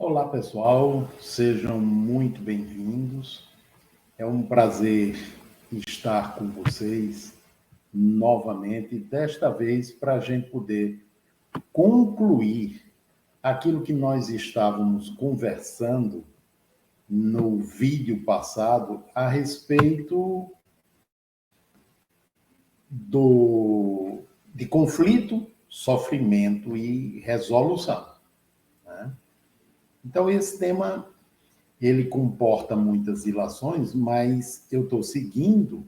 Olá, pessoal, sejam muito bem-vindos. É um prazer estar com vocês novamente, desta vez para a gente poder concluir aquilo que nós estávamos conversando no vídeo passado a respeito de conflito, sofrimento e resolução, né? Então, esse tema ele comporta muitas ilações, mas eu estou seguindo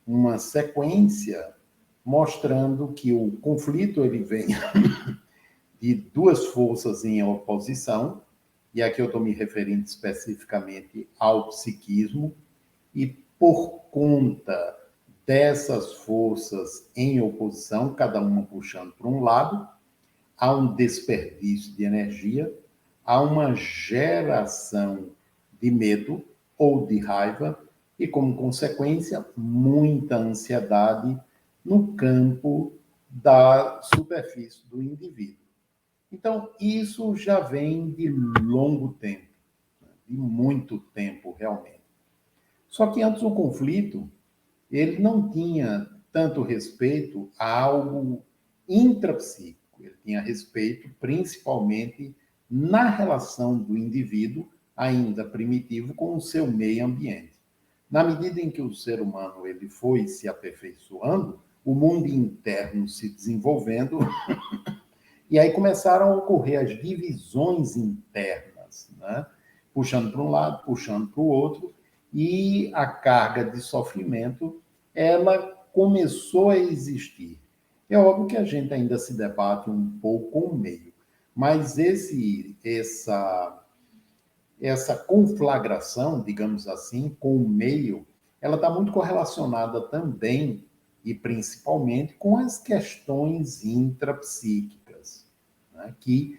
uma sequência mostrando que o conflito ele vem de duas forças em oposição, e aqui eu estou me referindo especificamente ao psiquismo, e por conta dessas forças em oposição, cada uma puxando para um lado, há um desperdício de energia, há uma geração de medo ou de raiva e, como consequência, muita ansiedade no campo da superfície do indivíduo. Então, isso já vem de longo tempo, de muito tempo, realmente. Só que antes do conflito, ele não tinha tanto respeito a algo intrapsíquico. Ele tinha respeito principalmente na relação do indivíduo, ainda primitivo, com o seu meio ambiente. Na medida em que o ser humano ele foi se aperfeiçoando, o mundo interno se desenvolvendo, e aí começaram a ocorrer as divisões internas, né? Puxando para um lado, puxando para o outro, e a carga de sofrimento ela começou a existir. É óbvio que a gente ainda se debate um pouco com o meio, mas essa conflagração, digamos assim, com o meio, ela está muito correlacionada também e principalmente com as questões intrapsíquicas, né, que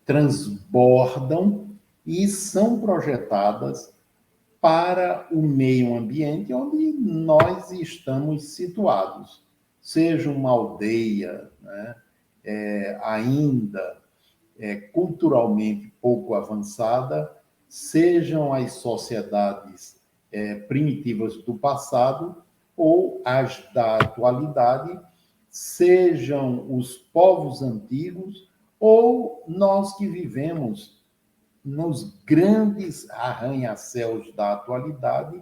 transbordam e são projetadas para o meio ambiente onde nós estamos situados, seja uma aldeia, né, ainda culturalmente pouco avançada, sejam as sociedades primitivas do passado ou as da atualidade, sejam os povos antigos ou nós que vivemos nos grandes arranha-céus da atualidade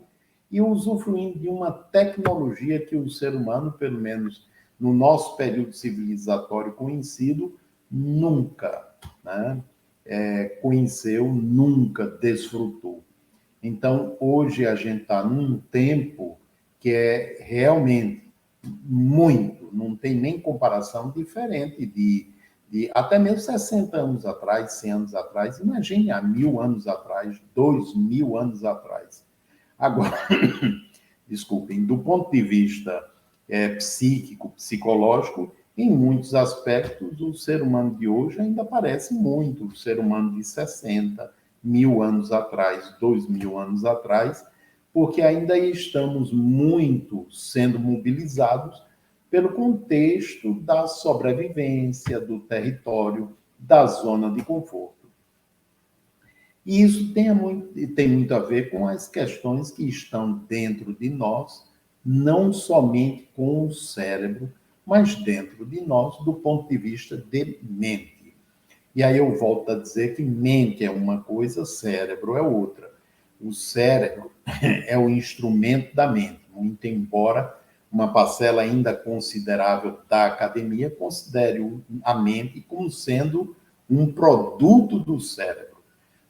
e usufruindo de uma tecnologia que o ser humano, pelo menos no nosso período civilizatório conhecido, nunca, né, conheceu, nunca desfrutou. Então, hoje a gente está num tempo que é realmente muito, não tem nem comparação diferente de até mesmo 60 anos atrás, 100 anos atrás, imagine há 1000 anos atrás, 2000 anos atrás. Agora, desculpem, do ponto de vista psíquico, psicológico, em muitos aspectos, o ser humano de hoje ainda parece muito o ser humano de 60, 1000 anos atrás, 2000 anos atrás, porque ainda estamos muito sendo mobilizados pelo contexto da sobrevivência, do território, da zona de conforto. E isso tem muito a ver com as questões que estão dentro de nós, não somente com o cérebro, mas dentro de nós, do ponto de vista de mente. E aí eu volto a dizer que mente é uma coisa, cérebro é outra. O cérebro é o instrumento da mente, muito embora uma parcela ainda considerável da academia considere a mente como sendo um produto do cérebro.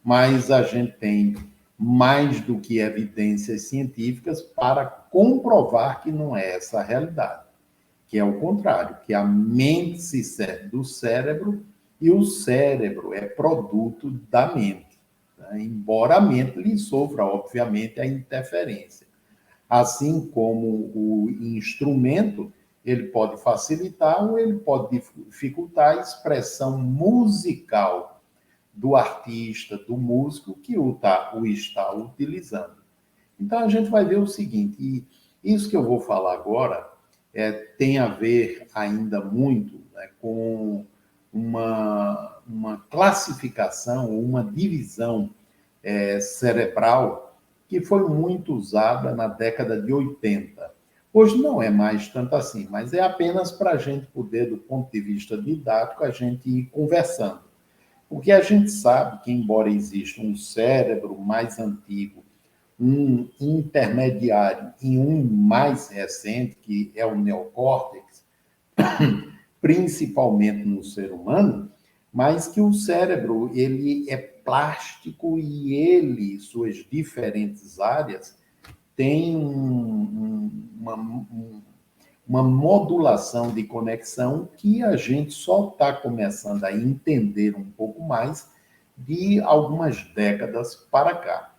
Mas a gente tem mais do que evidências científicas para comprovar que não é essa a realidade, que é o contrário, que a mente se serve do cérebro e o cérebro é produto da mente, né? Embora a mente lhe sofra, obviamente, a interferência. Assim como o instrumento, ele pode facilitar ou ele pode dificultar a expressão musical do artista, do músico que o está utilizando. Então, a gente vai ver o seguinte, e isso que eu vou falar agora tem a ver ainda muito, né, com uma classificação, uma divisão cerebral que foi muito usada na década de 80. Hoje não é mais tanto assim, mas é apenas para a gente poder, do ponto de vista didático, a gente ir conversando. Porque a gente sabe que, embora exista um cérebro mais antigo, um intermediário e um mais recente, que é o neocórtex, principalmente no ser humano, mas que o cérebro ele é plástico e ele, suas diferentes áreas, têm uma modulação de conexão que a gente só está começando a entender um pouco mais de algumas décadas para cá.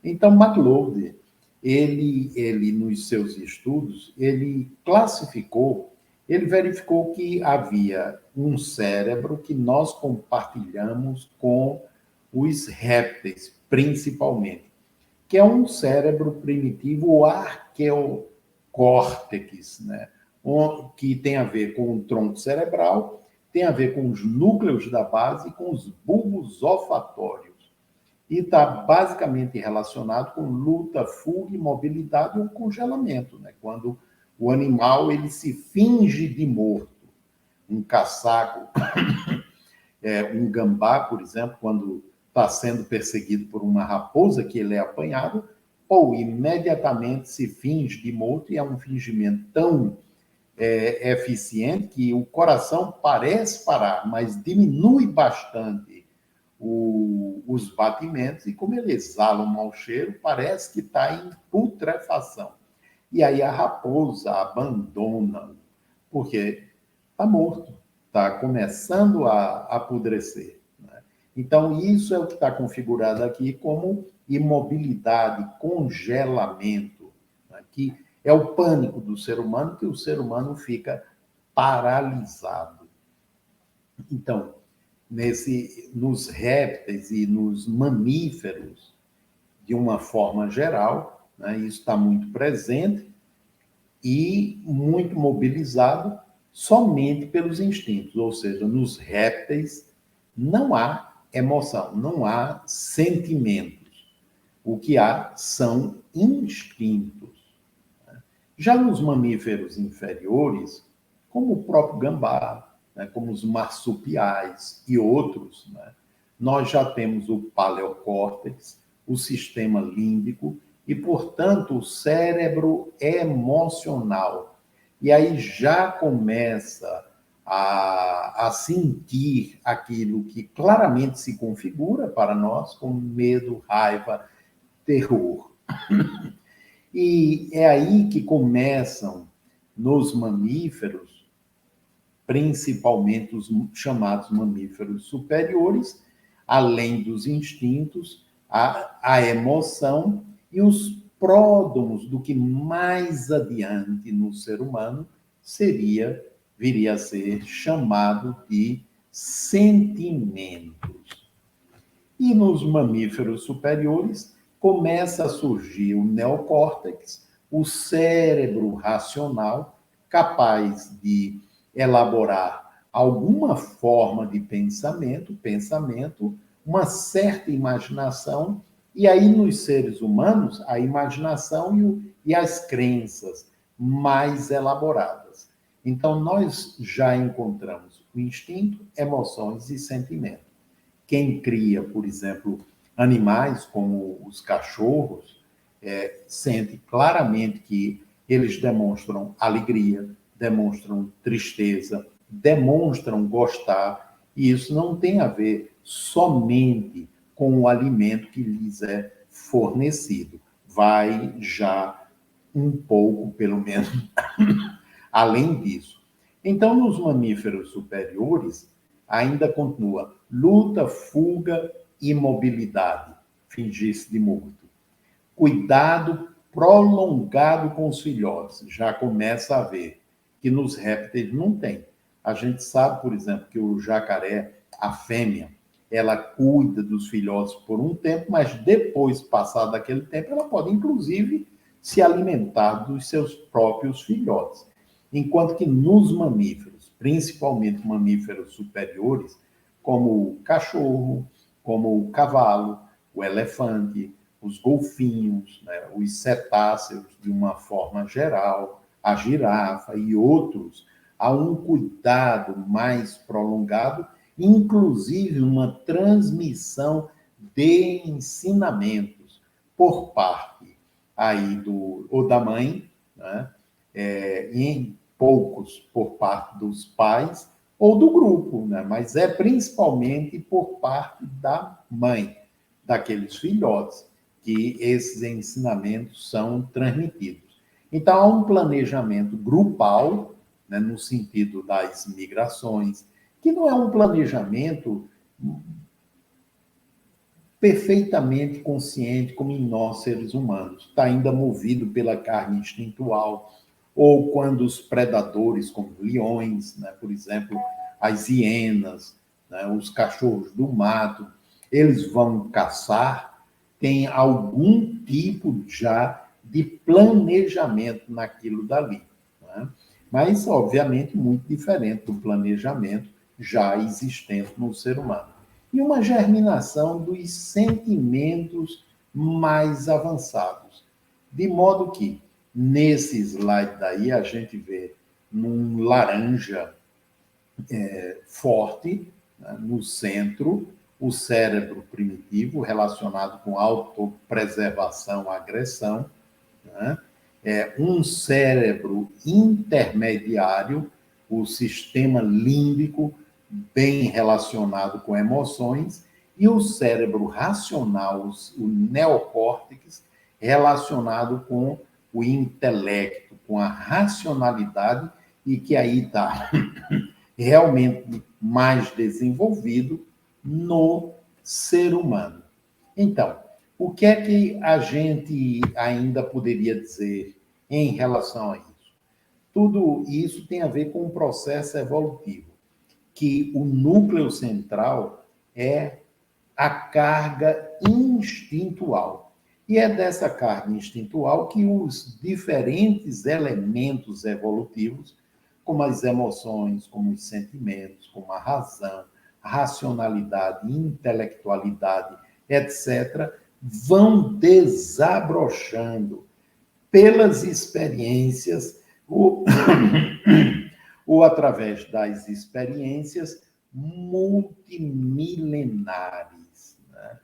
Então, McLeod, ele nos seus estudos, ele classificou, ele verificou que havia um cérebro que nós compartilhamos com os répteis, principalmente, que é um cérebro primitivo, o arqueocórtex, né? Que tem a ver com o tronco cerebral, tem a ver com os núcleos da base e com os bulbos olfatórios. E está basicamente relacionado com luta, fuga, imobilidade ou congelamento, né? Quando o animal ele se finge de morto. Um caçaco, um gambá, por exemplo, quando está sendo perseguido por uma raposa que ele é apanhado, ou imediatamente se finge de morto, e é um fingimento tão eficiente que o coração parece parar, mas diminui bastante os batimentos, e como ele exala um mau cheiro, parece que está em putrefação. E aí a raposa abandona, porque está morto, está começando a apodrecer. Né? Então, isso é o que está configurado aqui como imobilidade, congelamento, né? Que é o pânico do ser humano, que o ser humano fica paralisado. Então, nos répteis e nos mamíferos, de uma forma geral, né, isso está muito presente e muito mobilizado somente pelos instintos, ou seja, nos répteis não há emoção, não há sentimentos. O que há são instintos. Já nos mamíferos inferiores, como o próprio gambá, né, como os marsupiais e outros, né, nós já temos o paleocórtex, o sistema límbico e, portanto, o cérebro emocional. E aí já começa a sentir aquilo que claramente se configura para nós como medo, raiva, terror. E é aí que começam, nos mamíferos, principalmente os chamados mamíferos superiores, além dos instintos, a emoção e os pródromos do que mais adiante no ser humano viria a ser chamado de sentimentos. E nos mamíferos superiores começa a surgir o neocórtex, o cérebro racional, capaz de elaborar alguma forma de pensamento, uma certa imaginação, e aí nos seres humanos, a imaginação e as crenças mais elaboradas. Então, nós já encontramos o instinto, emoções e sentimento. Quem cria, por exemplo, animais como os cachorros, sente claramente que eles demonstram alegria, demonstram tristeza, demonstram gostar, e isso não tem a ver somente com o alimento que lhes é fornecido. Vai já um pouco, pelo menos, além disso. Então, nos mamíferos superiores, ainda continua luta, fuga, imobilidade, fingir-se de morto. Cuidado prolongado com os filhotes, já começa a ver que nos répteis não tem. A gente sabe, por exemplo, que o jacaré, a fêmea, ela cuida dos filhotes por um tempo, mas depois, passado aquele tempo, ela pode, inclusive, se alimentar dos seus próprios filhotes. Enquanto que nos mamíferos, principalmente mamíferos superiores, como o cachorro, como o cavalo, o elefante, os golfinhos, né, os cetáceos, de uma forma geral, a girafa e outros, há um cuidado mais prolongado, inclusive uma transmissão de ensinamentos por parte aí ou da mãe, né, em poucos por parte dos pais ou do grupo, né, mas é principalmente por parte da mãe, daqueles filhotes, que esses ensinamentos são transmitidos. Então, há um planejamento grupal, né, no sentido das migrações, que não é um planejamento perfeitamente consciente como em nós, seres humanos. Está ainda movido pela carne instintual, ou quando os predadores, como leões, né, por exemplo, as hienas, né, os cachorros do mato, eles vão caçar, tem algum tipo já de planejamento naquilo dali. Né? Mas, obviamente, muito diferente do planejamento já existente no ser humano. E uma germinação dos sentimentos mais avançados. De modo que, nesse slide daí, a gente vê num laranja forte, né, no centro, o cérebro primitivo, relacionado com autopreservação, agressão, né? Um cérebro intermediário, o sistema límbico, bem relacionado com emoções, e o cérebro racional, o neocórtex, relacionado com o intelecto, com a racionalidade, e que aí está realmente mais desenvolvido no ser humano. Então, o que é que a gente ainda poderia dizer em relação a isso? Tudo isso tem a ver com um processo evolutivo, que o núcleo central é a carga instintual. E é dessa carga instintual que os diferentes elementos evolutivos, como as emoções, como os sentimentos, como a razão, a racionalidade, intelectualidade, etc., vão desabrochando pelas experiências ou, ou através das experiências multimilenares. Né?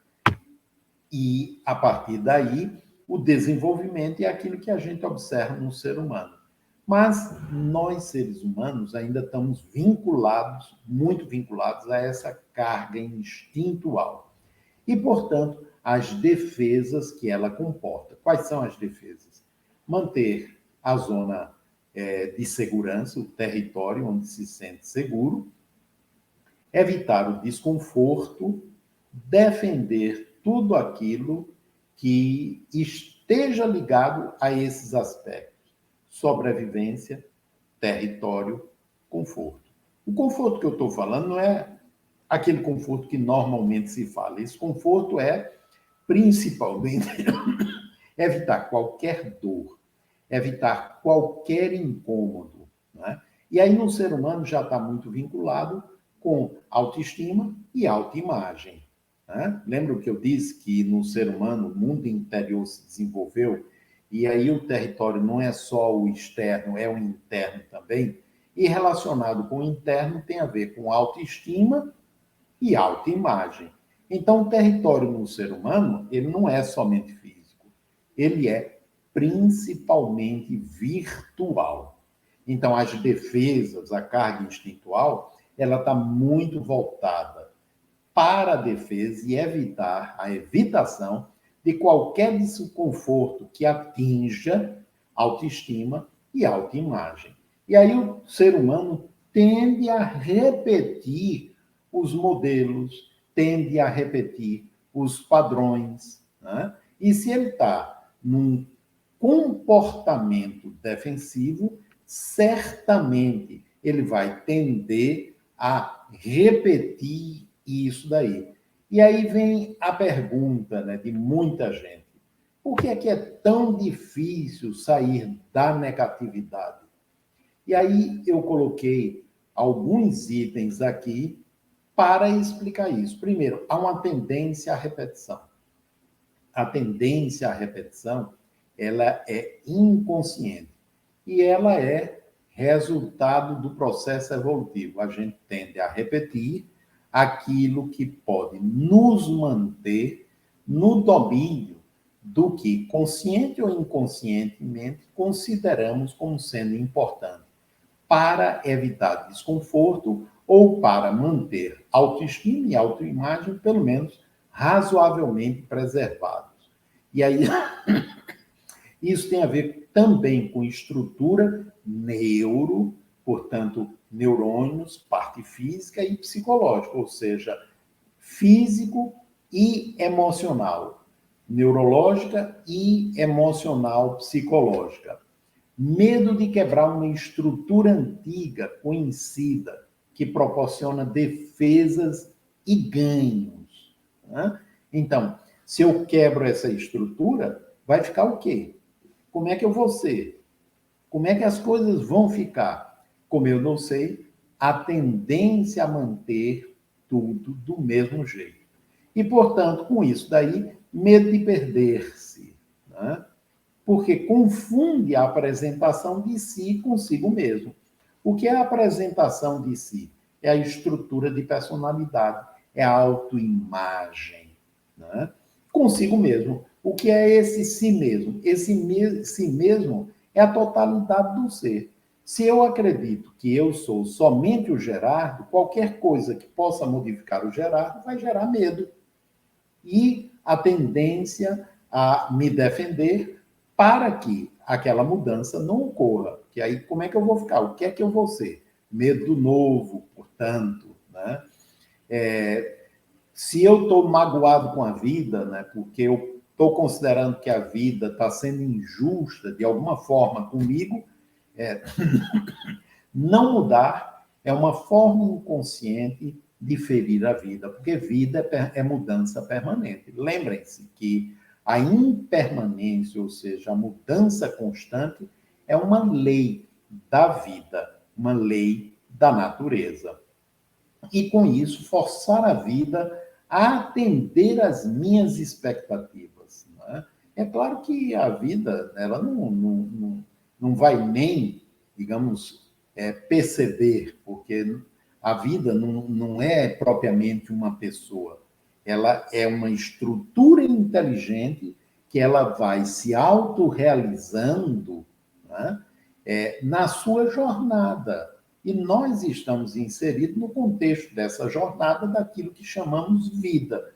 E, a partir daí, o desenvolvimento é aquilo que a gente observa no ser humano. Mas nós, seres humanos, ainda estamos vinculados, muito vinculados a essa carga instintual. E, portanto, as defesas que ela comporta. Quais são as defesas? Manter a zona de segurança, o território onde se sente seguro, evitar o desconforto, defender tudo aquilo que esteja ligado a esses aspectos: sobrevivência, território, conforto. O conforto que eu estou falando não é aquele conforto que normalmente se fala. Esse conforto é, principalmente, evitar qualquer dor, evitar qualquer incômodo. Né? E aí, no ser humano, já está muito vinculado com autoestima e autoimagem. Né? Lembra que eu disse que no ser humano o mundo interior se desenvolveu e aí o território não é só o externo, é o interno também? E relacionado com o interno tem a ver com autoestima e autoimagem. Então, o território no ser humano, ele não é somente físico, ele é principalmente virtual. Então, as defesas, a carga instintual, ela está muito voltada para a defesa e evitar a evitação de qualquer desconforto que atinja autoestima e autoimagem. E aí o ser humano tende a repetir os modelos, tende a repetir os padrões. Né? E se ele está num comportamento defensivo, certamente ele vai tender a repetir isso daí. E aí vem a pergunta, né, de muita gente: por que é tão difícil sair da negatividade? E aí eu coloquei alguns itens aqui para explicar isso. Primeiro, há uma tendência à repetição. A tendência à repetição, ela é inconsciente e ela é resultado do processo evolutivo. A gente tende a repetir aquilo que pode nos manter no domínio do que, consciente ou inconscientemente, consideramos como sendo importante para evitar desconforto ou para manter autoestima e autoimagem, pelo menos, razoavelmente preservados. E aí, isso tem a ver também com estrutura portanto, neurônios, parte física e psicológica, ou seja, físico e emocional, neurológica e emocional psicológica. Medo de quebrar uma estrutura antiga, conhecida, que proporciona defesas e ganhos. Né? Então, se eu quebro essa estrutura, vai ficar o quê? Como é que eu vou ser? Como é que as coisas vão ficar? Como eu não sei, a tendência a manter tudo do mesmo jeito. E, portanto, com isso daí, medo de perder-se, né? Porque confunde a apresentação de si consigo mesmo. O que é a apresentação de si? É a estrutura de personalidade, é a autoimagem, né? Consigo mesmo. O que é esse si mesmo? Esse si mesmo é a totalidade do ser. Se eu acredito que eu sou somente o Gerardo, qualquer coisa que possa modificar o Gerardo vai gerar medo. E a tendência a me defender para que aquela mudança não ocorra. Que aí, como é que eu vou ficar? O que é que eu vou ser? Medo do novo, portanto, né? Se eu estou magoado com a vida, né, porque eu estou considerando que a vida está sendo injusta de alguma forma comigo, não mudar é uma forma inconsciente de ferir a vida, porque vida é mudança permanente. Lembrem-se que a impermanência, ou seja, a mudança constante, é uma lei da vida, uma lei da natureza. E com isso, forçar a vida a atender às minhas expectativas. Né? É claro que a vida ela não vai nem, digamos, perceber, porque a vida não é propriamente uma pessoa, ela é uma estrutura inteligente que ela vai se autorrealizando, né? Na sua jornada. E nós estamos inseridos no contexto dessa jornada daquilo que chamamos vida.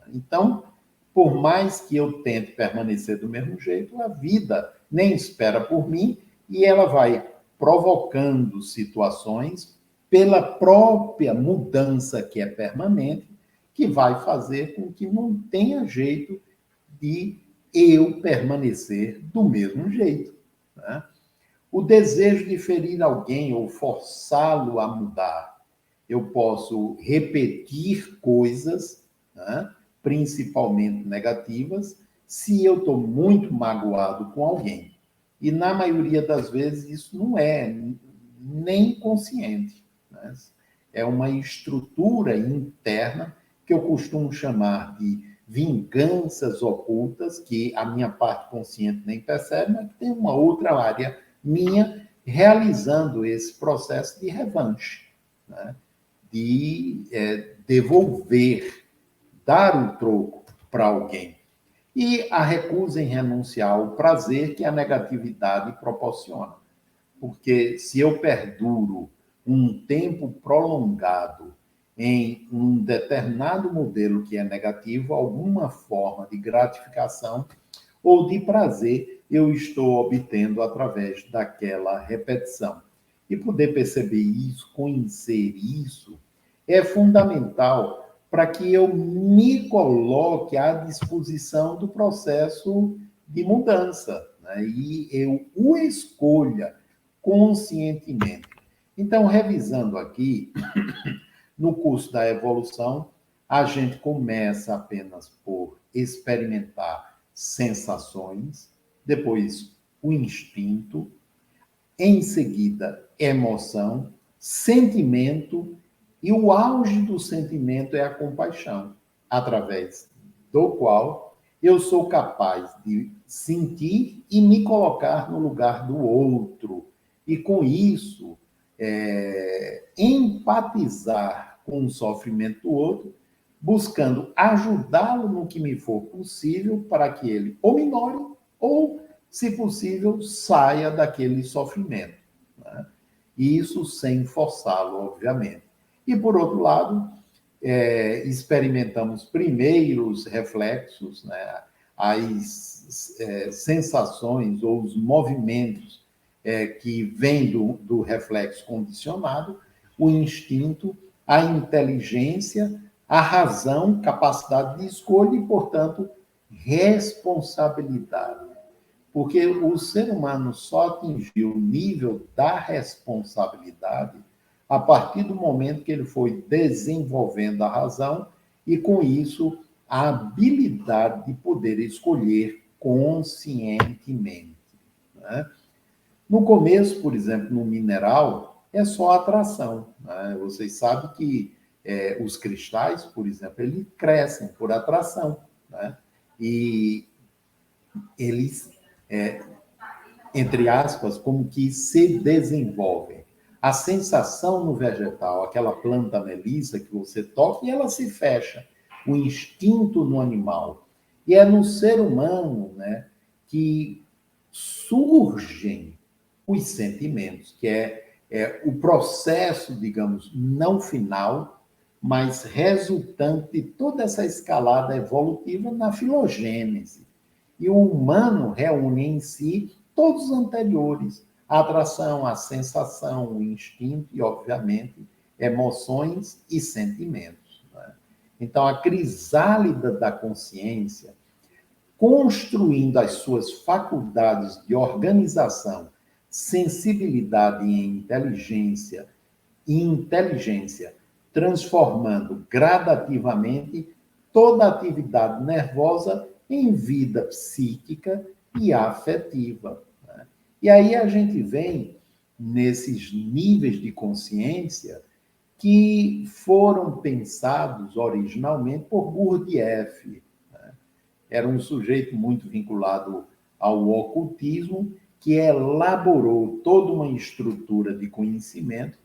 Então, por mais que eu tente permanecer do mesmo jeito, a vida nem espera por mim e ela vai provocando situações pela própria mudança que é permanente, que vai fazer com que não tenha jeito de eu permanecer do mesmo jeito. Né? O desejo de ferir alguém ou forçá-lo a mudar. Eu posso repetir coisas, né, principalmente negativas, se eu estou muito magoado com alguém. E na maioria das vezes isso não é nem consciente. Né? É uma estrutura interna que eu costumo chamar de vinganças ocultas, que a minha parte consciente nem percebe, mas que tem uma outra área minha realizando esse processo de revanche, né? De devolver, dar o troco para alguém. E a recusa em renunciar ao prazer que a negatividade proporciona. Porque se eu perduro um tempo prolongado em um determinado modelo que é negativo, alguma forma de gratificação ou de prazer eu estou obtendo através daquela repetição. E poder perceber isso, conhecer isso, é fundamental para que eu me coloque à disposição do processo de mudança, né? E eu o escolha conscientemente. Então, revisando aqui, no curso da evolução, a gente começa apenas por experimentar sensações, depois o instinto, em seguida emoção, sentimento, e o auge do sentimento é a compaixão, através do qual eu sou capaz de sentir e me colocar no lugar do outro. E com isso, empatizar com o sofrimento do outro, buscando ajudá-lo no que me for possível para que ele ou minore ou, se possível, saia daquele sofrimento, né? Isso sem forçá-lo, obviamente. E, por outro lado, experimentamos primeiros reflexos, né? As sensações ou os movimentos que vêm do reflexo condicionado, o instinto, a inteligência, a razão, capacidade de escolha e, portanto, responsabilidade. Porque o ser humano só atingiu o nível da responsabilidade a partir do momento que ele foi desenvolvendo a razão e, com isso, a habilidade de poder escolher conscientemente, né? No começo, por exemplo, no mineral, é só atração, né? Vocês sabem que os cristais, por exemplo, eles crescem por atração, né? E eles, entre aspas, como que se desenvolvem. A sensação no vegetal, aquela planta melissa que você toca e ela se fecha. O instinto no animal. E é no ser humano, né, que surgem os sentimentos, que é o processo, digamos, não final, mas resultante de toda essa escalada evolutiva na filogênese. E o humano reúne em si todos os anteriores: a atração, a sensação, o instinto e, obviamente, emoções e sentimentos, né? Então, a crisálida da consciência, construindo as suas faculdades de organização, sensibilidade e inteligência, transformando gradativamente toda a atividade nervosa em vida psíquica e afetiva, né? E aí a gente vem nesses níveis de consciência que foram pensados originalmente por Gurdjieff, né? Era um sujeito muito vinculado ao ocultismo, que elaborou toda uma estrutura de conhecimento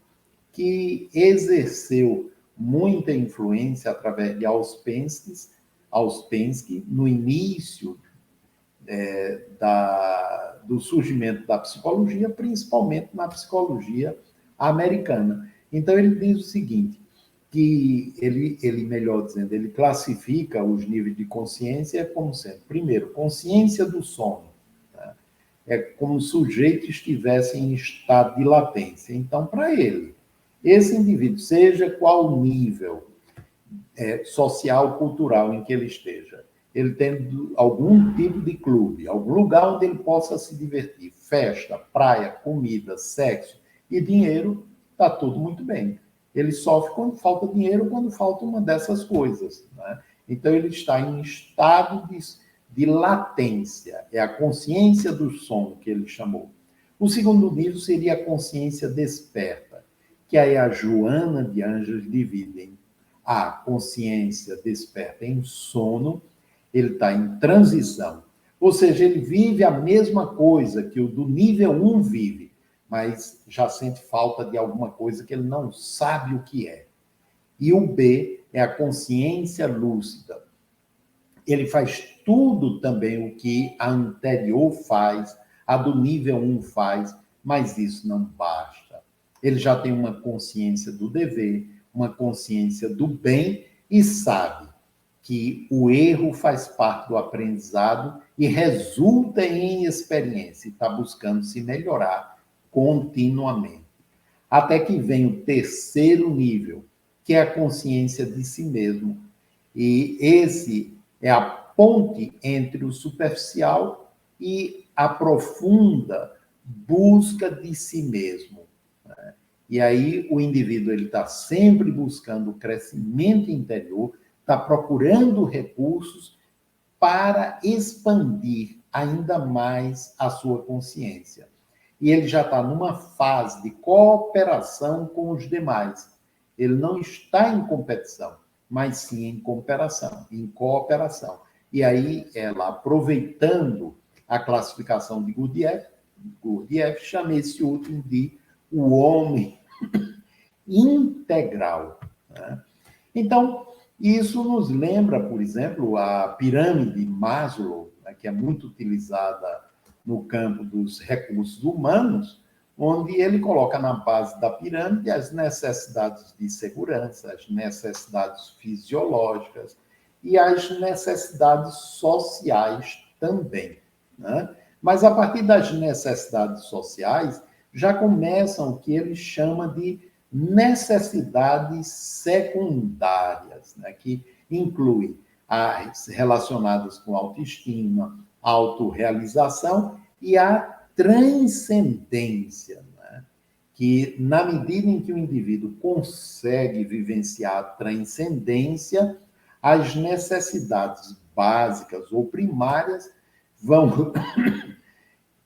que exerceu muita influência através de Ouspensky no início do surgimento da psicologia, principalmente na psicologia americana. Então, ele diz o seguinte, que ele, melhor dizendo, ele classifica os níveis de consciência como sendo, primeiro, consciência do sono, né? É como se o sujeito estivesse em estado de latência. Então, para ele, esse indivíduo, seja qual o nível social, cultural em que ele esteja, ele tendo algum tipo de clube, algum lugar onde ele possa se divertir, festa, praia, comida, sexo e dinheiro, está tudo muito bem. Ele sofre quando falta dinheiro, quando falta uma dessas coisas, né? Então, ele está em estado de latência, é a consciência do sono que ele chamou. O segundo nível seria a consciência desperta, que aí a Joana de Ângeles divide em a consciência desperta em sono, ele está em transição. Ou seja, ele vive a mesma coisa que o do nível 1 vive, mas já sente falta de alguma coisa que ele não sabe o que é. E o B é a consciência lúcida. Ele faz tudo também o que a anterior faz, a do nível 1 faz, mas isso não basta. Ele já tem uma consciência do dever, uma consciência do bem e sabe que o erro faz parte do aprendizado e resulta em experiência, e está buscando se melhorar continuamente. Até que vem o terceiro nível, que é a consciência de si mesmo. E esse é a ponte entre o superficial e a profunda busca de si mesmo, né? E aí o indivíduo ele está sempre buscando o crescimento interior, está procurando recursos para expandir ainda mais a sua consciência. e ele já está numa fase de cooperação com os demais. Ele não está em competição, mas sim em cooperação. E aí, ela, aproveitando a classificação de Gurdjieff chama esse último de o homem integral. Né? Então, isso nos lembra, por exemplo, a pirâmide Maslow, né, que é muito utilizada no campo dos recursos humanos, onde ele coloca na base da pirâmide as necessidades de segurança, as necessidades fisiológicas e as necessidades sociais também. Né? Mas, a partir das necessidades sociais, já começam o que ele chama de necessidades secundárias, né? Que inclui as relacionadas com autoestima, autorrealização e a transcendência, né? Que, na medida em que o indivíduo consegue vivenciar a transcendência, as necessidades básicas ou primárias vão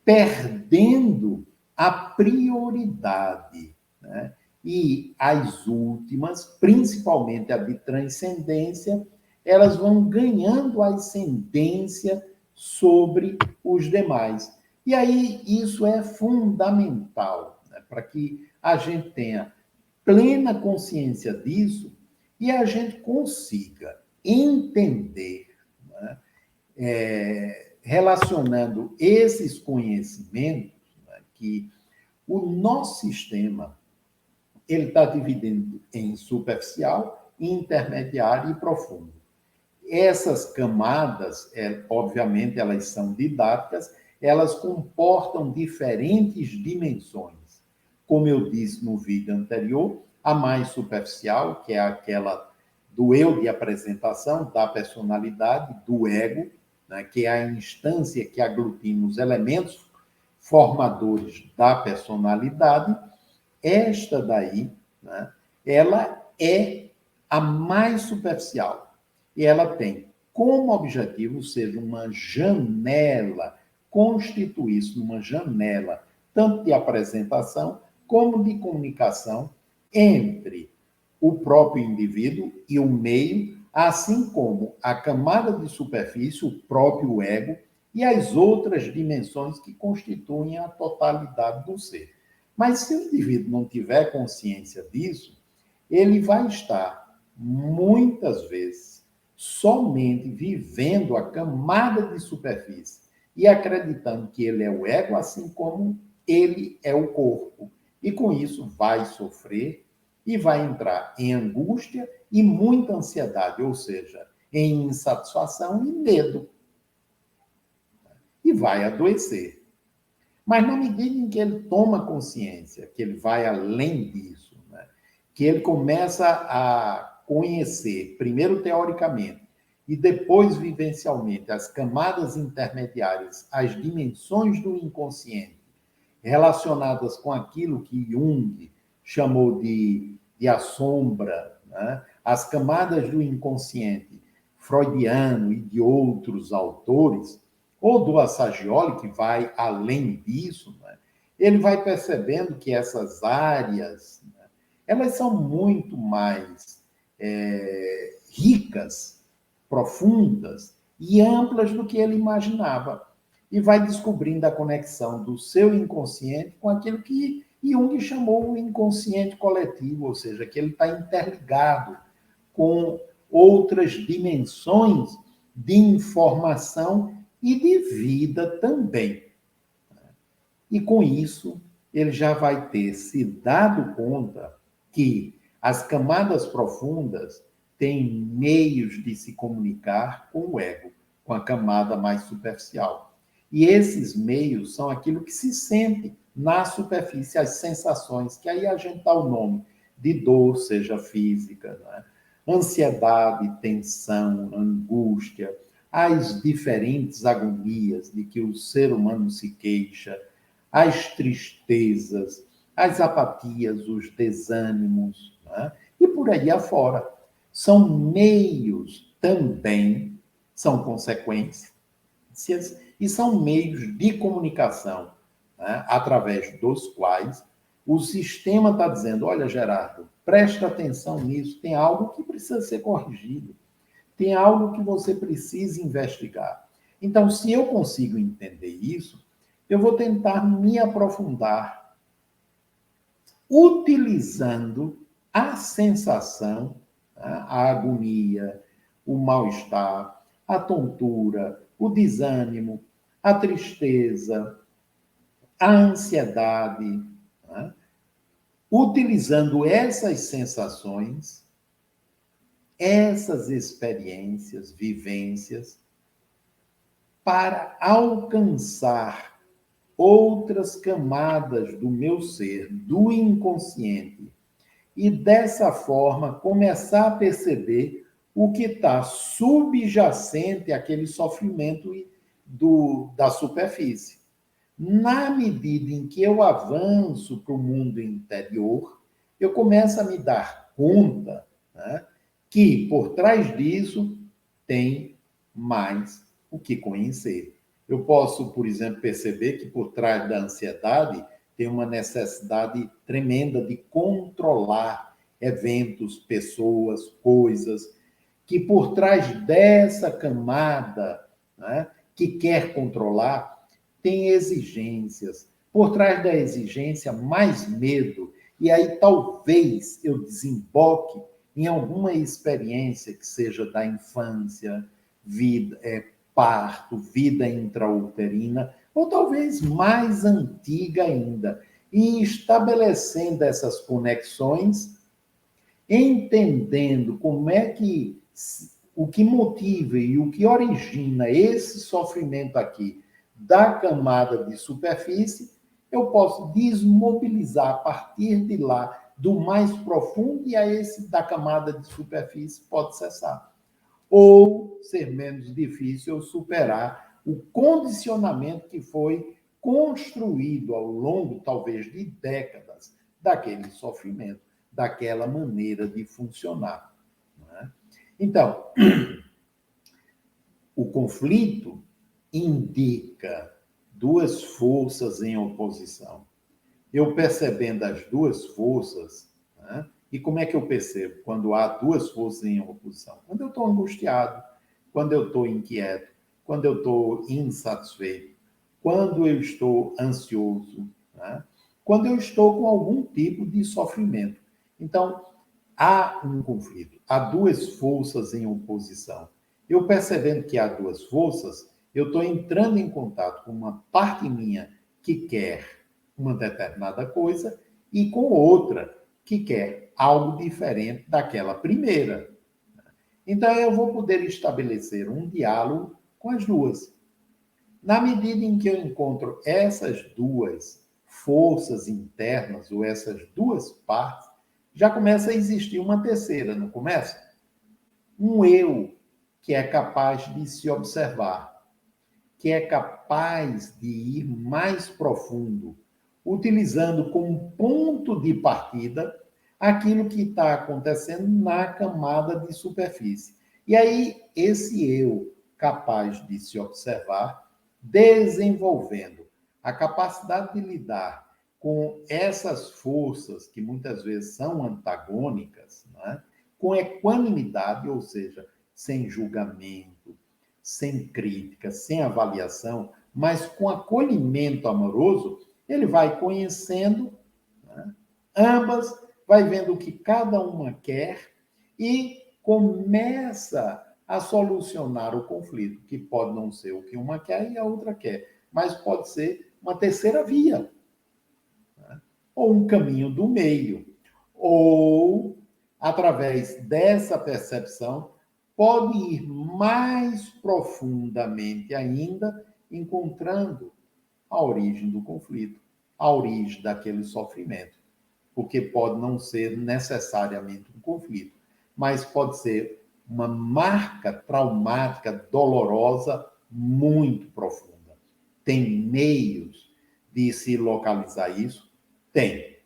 perdendo a prioridade, né? E as últimas, principalmente a de transcendência, elas vão ganhando ascendência sobre os demais. E aí isso é fundamental, né? Para que a gente tenha plena consciência disso e a gente consiga entender, né? Relacionando esses conhecimentos, né, que o nosso sistema ele está dividindo em superficial, intermediário e profundo. Essas camadas, obviamente, elas são didáticas, elas comportam diferentes dimensões. Como eu disse no vídeo anterior, a mais superficial, que é aquela do eu de apresentação, da personalidade, do ego, né, que é a instância que aglutina os elementos formadores da personalidade. Esta daí, né, ela é a mais superficial. E ela tem como objetivo, ou seja, uma janela, constituir-se numa janela, tanto de apresentação como de comunicação entre o próprio indivíduo e o meio, assim como a camada de superfície, o próprio ego, e as outras dimensões que constituem a totalidade do ser. Mas se o indivíduo não tiver consciência disso, ele vai estar, muitas vezes, somente vivendo a camada de superfície e acreditando que ele é o ego, assim como ele é o corpo. E com isso vai sofrer e vai entrar em angústia e muita ansiedade, ou seja, em insatisfação e medo. E vai adoecer. Mas na medida em que ele toma consciência, que ele vai além disso, né? Que ele começa a conhecer, primeiro teoricamente, e depois vivencialmente, as camadas intermediárias, as dimensões do inconsciente, relacionadas com aquilo que Jung chamou de a sombra, né? As camadas do inconsciente freudiano e de outros autores, ou do Assagioli, que vai além disso, né? Ele vai percebendo que essas áreas, né, elas são muito mais ricas, profundas e amplas do que ele imaginava. E vai descobrindo a conexão do seu inconsciente com aquilo que Jung chamou o inconsciente coletivo, ou seja, que ele está interligado com outras dimensões de informação e de vida também. E com isso, ele já vai ter se dado conta que as camadas profundas têm meios de se comunicar com o ego, com a camada mais superficial. E esses meios são aquilo que se sente na superfície, as sensações, que aí a gente dá o nome de dor, seja física, né? Ansiedade, tensão, angústia, as diferentes agonias de que o ser humano se queixa, as tristezas, as apatias, os desânimos, né? E por aí afora. São meios também, são consequências, e são meios de comunicação né, através dos quais o sistema está dizendo, olha, Gerardo, presta atenção nisso, tem algo que precisa ser corrigido, tem algo que você precisa investigar. Então, se eu consigo entender isso, eu vou tentar me aprofundar utilizando a sensação, a agonia, o mal-estar, a tontura, o desânimo, a tristeza, a ansiedade, né? Utilizando essas sensações, essas experiências, vivências, para alcançar outras camadas do meu ser, do inconsciente, e dessa forma começar a perceber o que está subjacente àquele sofrimento da superfície. Na medida em que eu avanço para o mundo interior, eu começo a me dar conta, né, que por trás disso tem mais o que conhecer. Eu posso, por exemplo, perceber que por trás da ansiedade tem uma necessidade tremenda de controlar eventos, pessoas, coisas, que por trás dessa camada, né, que quer controlar, tem exigências. Por trás da exigência, mais medo. E aí talvez eu desemboque em alguma experiência que seja da infância, vida, parto, vida intrauterina, ou talvez mais antiga ainda. E estabelecendo essas conexões, entendendo como é que o que motiva e o que origina esse sofrimento aqui da camada de superfície, eu posso desmobilizar a partir de lá do mais profundo e a esse da camada de superfície pode cessar. Ou ser menos difícil eu superar o condicionamento que foi construído ao longo, talvez, de décadas daquele sofrimento, daquela maneira de funcionar. Né? Então, o conflito indica duas forças em oposição. Eu percebendo as duas forças, né? E como é que eu percebo quando há duas forças em oposição? Quando eu estou angustiado, quando eu estou inquieto, quando eu estou insatisfeito, quando eu estou ansioso, né? Quando eu estou com algum tipo de sofrimento. Então, há um conflito, há duas forças em oposição. Eu percebendo que há duas forças, eu estou entrando em contato com uma parte minha que quer uma determinada coisa e com outra que quer algo diferente daquela primeira. Então, eu vou poder estabelecer um diálogo com as duas. Na medida em que eu encontro essas duas forças internas, ou essas duas partes, já começa a existir uma terceira, não começa? Um eu que é capaz de se observar, que é capaz de ir mais profundo, utilizando como ponto de partida aquilo que está acontecendo na camada de superfície. E aí, esse eu capaz de se observar, desenvolvendo a capacidade de lidar com essas forças que muitas vezes são antagônicas, né? Com equanimidade, ou seja, sem julgamento, sem crítica, sem avaliação, mas com acolhimento amoroso, ele vai conhecendo, né, ambas, vai vendo o que cada uma quer e começa a solucionar o conflito, que pode não ser o que uma quer e a outra quer, mas pode ser uma terceira via, né? Ou um caminho do meio, ou através dessa percepção pode ir mais profundamente ainda, encontrando a origem do conflito, a origem daquele sofrimento. Porque pode não ser necessariamente um conflito, mas pode ser uma marca traumática, dolorosa, muito profunda. Tem meios de se localizar isso? Tem.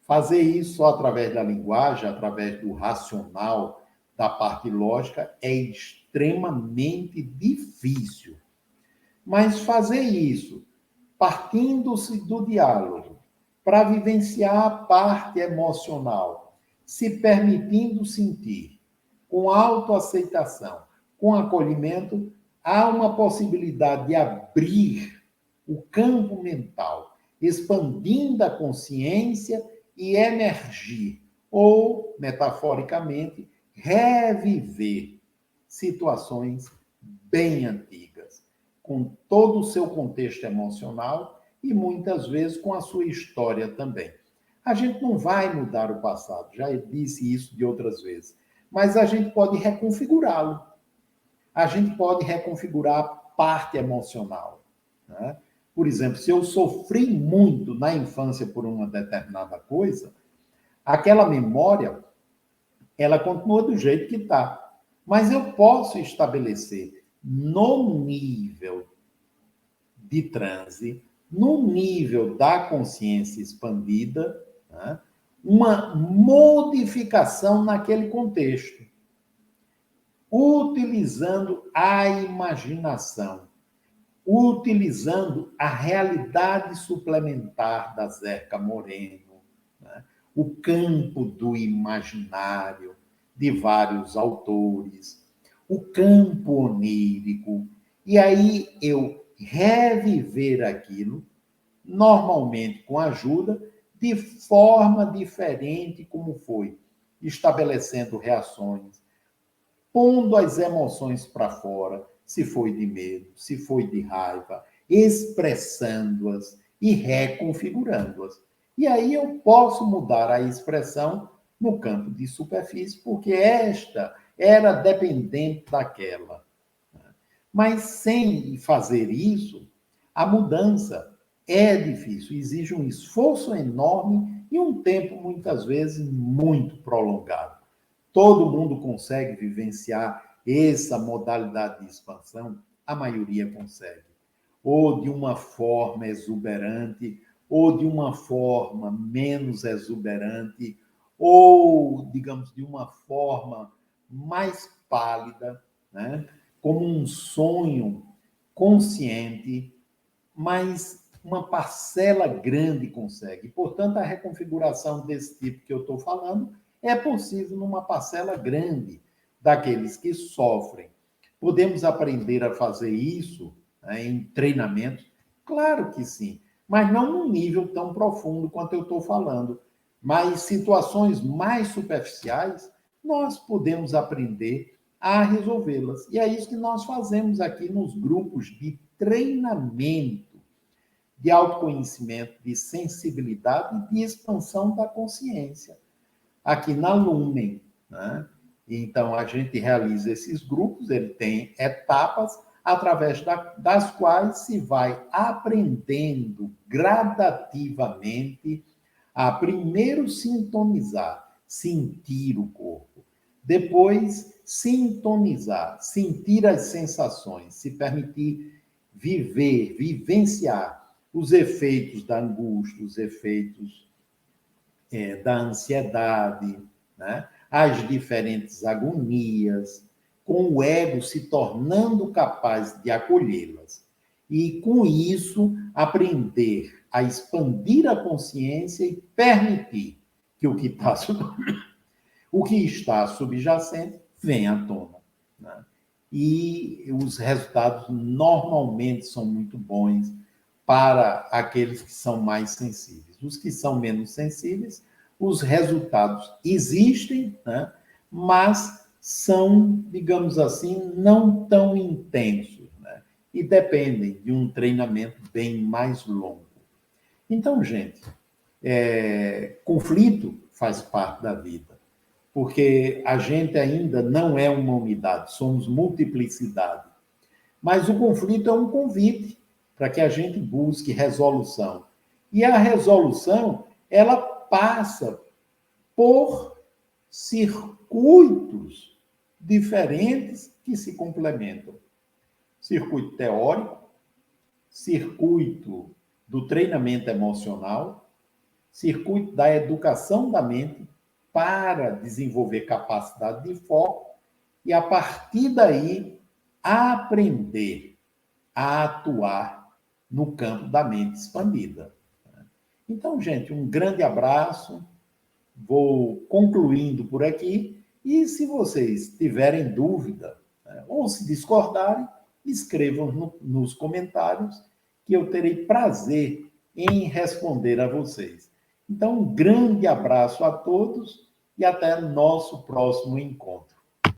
Fazer isso só através da linguagem, através do racional, da parte lógica, é extremamente difícil. Mas fazer isso partindo-se do diálogo para vivenciar a parte emocional, se permitindo sentir, com autoaceitação, com acolhimento, há uma possibilidade de abrir o campo mental, expandindo a consciência e emergir, ou, metaforicamente, reviver situações bem antigas, com todo o seu contexto emocional e muitas vezes com a sua história também. A gente não vai mudar o passado, já disse isso de outras vezes, mas a gente pode reconfigurá-lo. A gente pode reconfigurar a parte emocional, né? Por exemplo, se eu sofri muito na infância por uma determinada coisa, aquela memória, ela continua do jeito que está. Mas eu posso estabelecer no nível de transe, no nível da consciência expandida, né, uma modificação naquele contexto, utilizando a imaginação, utilizando a realidade suplementar da Zerca Moreno, né, o campo do imaginário de vários autores, o campo onírico, e aí eu reviver aquilo, normalmente com ajuda, de forma diferente como foi, estabelecendo reações, pondo as emoções para fora, se foi de medo, se foi de raiva, expressando-as e reconfigurando-as. E aí eu posso mudar a expressão no campo de superfície, porque esta era dependente daquela. Mas sem fazer isso, a mudança é difícil, exige um esforço enorme e um tempo, muitas vezes, muito prolongado. Todo mundo consegue vivenciar essa modalidade de expansão? A maioria consegue. Ou de uma forma exuberante, ou de uma forma menos exuberante, ou, digamos, de uma forma mais pálida, né? Como um sonho consciente, mas uma parcela grande consegue. Portanto, a reconfiguração desse tipo que eu estou falando é possível numa parcela grande daqueles que sofrem. Podemos aprender a fazer isso, né, em treinamento? Claro que sim, mas não num nível tão profundo quanto eu estou falando. Mas situações mais superficiais, nós podemos aprender a resolvê-las. E é isso que nós fazemos aqui nos grupos de treinamento, de autoconhecimento, de sensibilidade e de expansão da consciência, aqui na Lumen, né? Então, a gente realiza esses grupos, ele tem etapas através das quais se vai aprendendo gradativamente a primeiro sintonizar, sentir o corpo, depois sintonizar, sentir as sensações, se permitir viver, vivenciar os efeitos da angústia, os efeitos da ansiedade, né? As diferentes agonias, com o ego se tornando capaz de acolhê-las. E, com isso, aprender a expandir a consciência e permitir que o que está subjacente venha à tona, né? E os resultados normalmente são muito bons para aqueles que são mais sensíveis. Os que são menos sensíveis, os resultados existem, né? Mas são, digamos assim, não tão intensos, né? E dependem de um treinamento bem mais longo. Então, gente, conflito faz parte da vida, porque a gente ainda não é uma unidade, somos multiplicidade. Mas o conflito é um convite para que a gente busque resolução. E a resolução, ela passa por circuitos diferentes que se complementam. Circuito teórico, circuito do treinamento emocional, circuito da educação da mente para desenvolver capacidade de foco e, a partir daí, aprender a atuar no campo da mente expandida. Então, gente, um grande abraço. Vou concluindo por aqui. E se vocês tiverem dúvida, né, ou se discordarem, escrevam nos comentários, que eu terei prazer em responder a vocês. Então, um grande abraço a todos e até nosso próximo encontro.